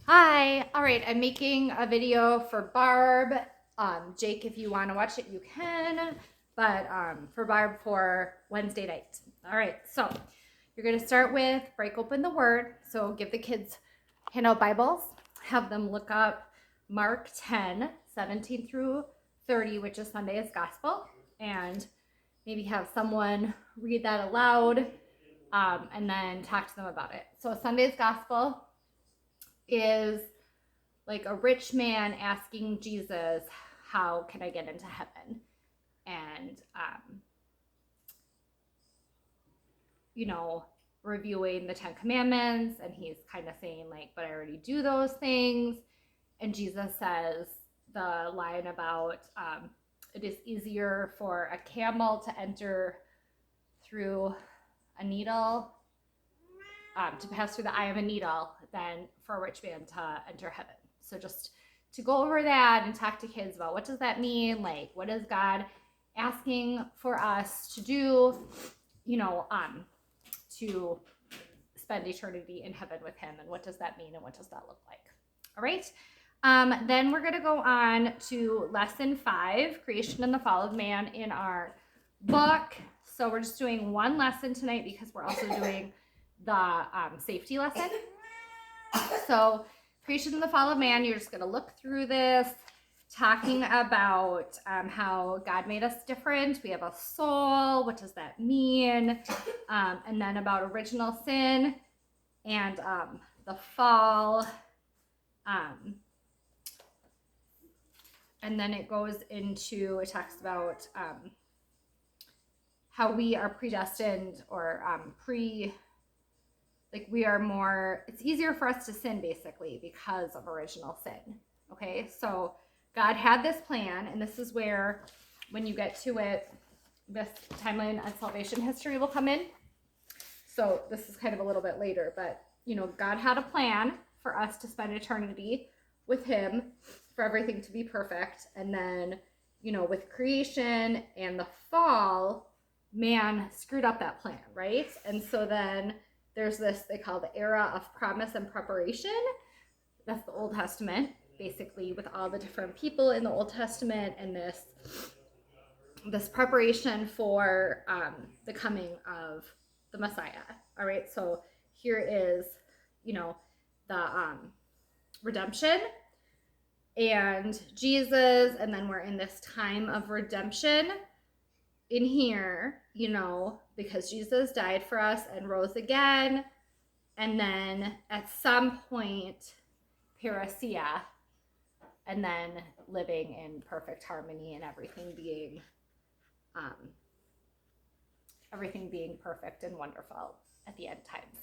Hi. All right, I'm making a video for Barb. Jake, if you want to watch it, you can. But for Barb for Wednesday night. All right, so you're going to start with break open the word. So give the kids handout Bibles, have them look up Mark 10, 17 through 30, which is Sunday's gospel, and maybe have someone read that aloud and then talk to them about it. So Sunday's gospel is like a rich man asking Jesus, how can I get into heaven? And, reviewing the 10 Commandments. And he's kind of saying, like, but I already do those things. And Jesus says the line about it is easier for a camel to enter through a needle, to pass through the eye of a needle, than for a rich man to enter heaven. So just to go over that and talk to kids about what does that mean, like what is God asking for us to do, to spend eternity in heaven with him, and what does that mean and what does that look like. All right. Then we're going to go on to lesson 5, creation and the fall of man, in our book. So we're just doing one lesson tonight because we're also doing the safety lesson. So creation and the fall of man, you're just going to look through this, talking about how God made us different. We have a soul. What does that mean? And then about original sin and the fall. And then it goes into, it talks about how we are predestined, or we are more, it's easier for us to sin basically because of original sin. Okay, so God had this plan, and this is where, when you get to it, this timeline on salvation history will come in. So this is kind of a little bit later, but God had a plan for us to spend eternity with him, for everything to be perfect. And then, with creation and the fall, man screwed up that plan, right? And so then there's this, they call the era of promise and preparation. That's the Old Testament, basically, with all the different people in the Old Testament, and this preparation for the coming of the Messiah. All right, so here is, the redemption and Jesus, and then we're in this time of redemption in here, because Jesus died for us and rose again. And then at some point, parousia, and then living in perfect harmony and everything being perfect and wonderful at the end times.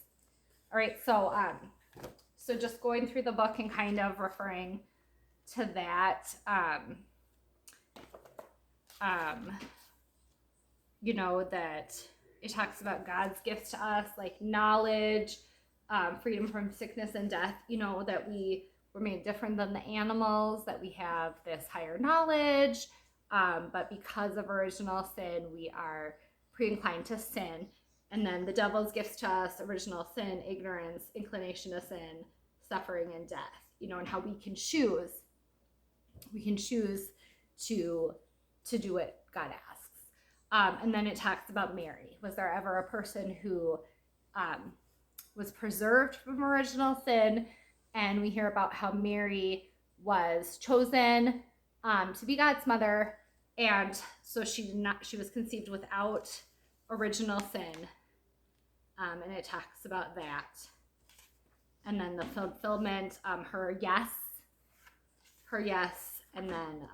All right, so just going through the book and kind of referring to that, that it talks about God's gifts to us, like knowledge, freedom from sickness and death, that we were made different than the animals, that we have this higher knowledge, but because of original sin, we are pre-inclined to sin. And then the devil's gifts to us: original sin, ignorance, inclination to sin, suffering, and death, and how we can choose to do what God asks. And then it talks about Mary. Was there ever a person who was preserved from original sin? And we hear about how Mary was chosen to be God's mother, and so she was conceived without original sin. And it talks about that. And then the fulfillment, her yes, and then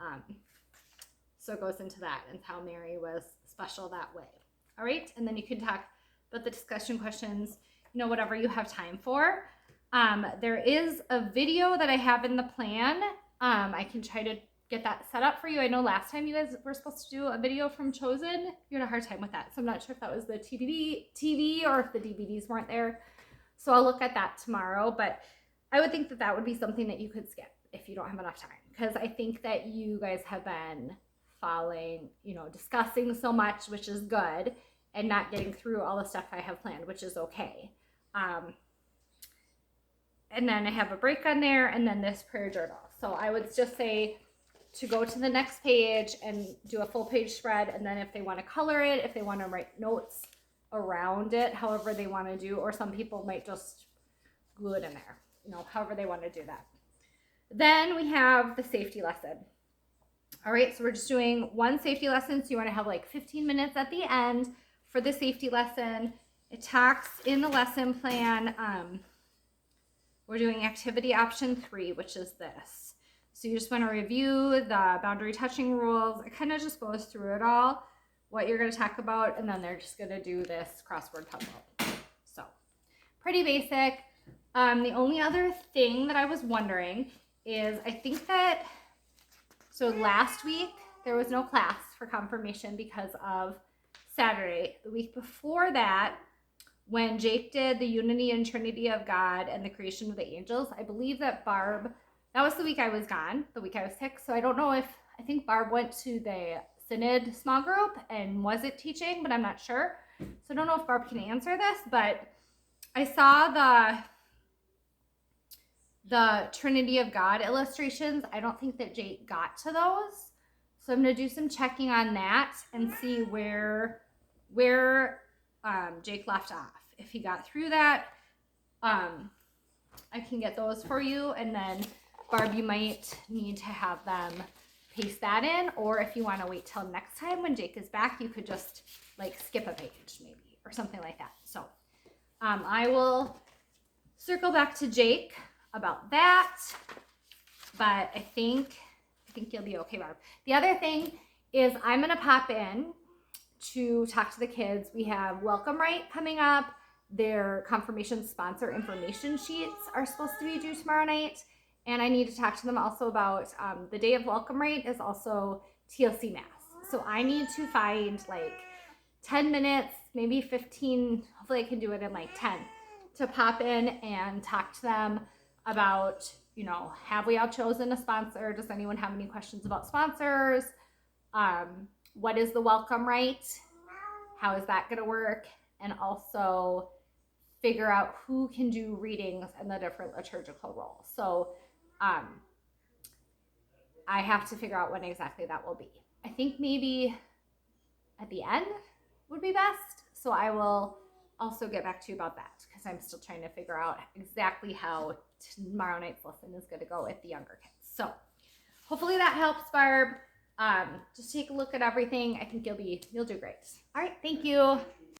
so it goes into that, and how Mary was special that way. All right, and then you can talk about the discussion questions, whatever you have time for. There is a video that I have in the plan. I can try to get that set up for you. I know last time you guys were supposed to do a video from Chosen. You had a hard time with that, so I'm not sure if that was the TV or if the DVDs weren't there. So I'll look at that tomorrow, but I would think that that would be something that you could skip if you don't have enough time, because I think that you guys have been following, discussing so much, which is good, and not getting through all the stuff I have planned, which is okay. and then I have a break on there, and then this prayer journal. So I would just say to go to the next page and do a full page spread, and then if they want to color it, if they want to write notes around it, however they want to do, or some people might just glue it in there, you know, however they want to do that. Then we have the safety lesson. All right, so we're just doing one safety lesson. So you want to have like 15 minutes at the end for the safety lesson. It talks in the lesson plan. We're doing activity option 3, which is this. So you just want to review the boundary touching rules. It kind of just goes through it all, what you're going to talk about, and then they're just going to do this crossword puzzle. So pretty basic. The only other thing that I was wondering is I think that, so last week there was no class for confirmation because of Saturday. The week before that, when Jake did the unity and trinity of God and the creation of the angels, I believe that Barb, that was the week I was gone, the week I was sick. So I don't know if, I think Barb went to the Synod small group and was it teaching, but I'm not sure. So I don't know if Barb can answer this, but I saw the Trinity of God illustrations. I don't think that Jake got to those. So I'm going to do some checking on that and see where Jake left off. If he got through that, I can get those for you. And then Barb, you might need to have them paste that in, or if you want to wait till next time when Jake is back, you could just like skip a page maybe or something like that. So I will circle back to Jake about that, but I think you'll be okay, Barb. The other thing is I'm gonna pop in to talk to the kids. We have Welcome Right coming up. Their confirmation sponsor information sheets are supposed to be due tomorrow night, and I need to talk to them also about the day of Welcome Right is also TLC Mass. So I need to find like 10 minutes, maybe 15, hopefully I can do it in like 10, to pop in and talk to them about, you know, have we all chosen a sponsor? Does anyone have any questions about sponsors? What is the Welcome Right? How is that going to work? And also figure out who can do readings and the different liturgical roles. So I have to figure out when exactly that will be. I think maybe at the end would be best. So I will also get back to you about that because I'm still trying to figure out exactly how tomorrow night's lesson is going to go with the younger kids. So hopefully that helps, Barb. Just take a look at everything. I think you'll do great. All right. Thank you.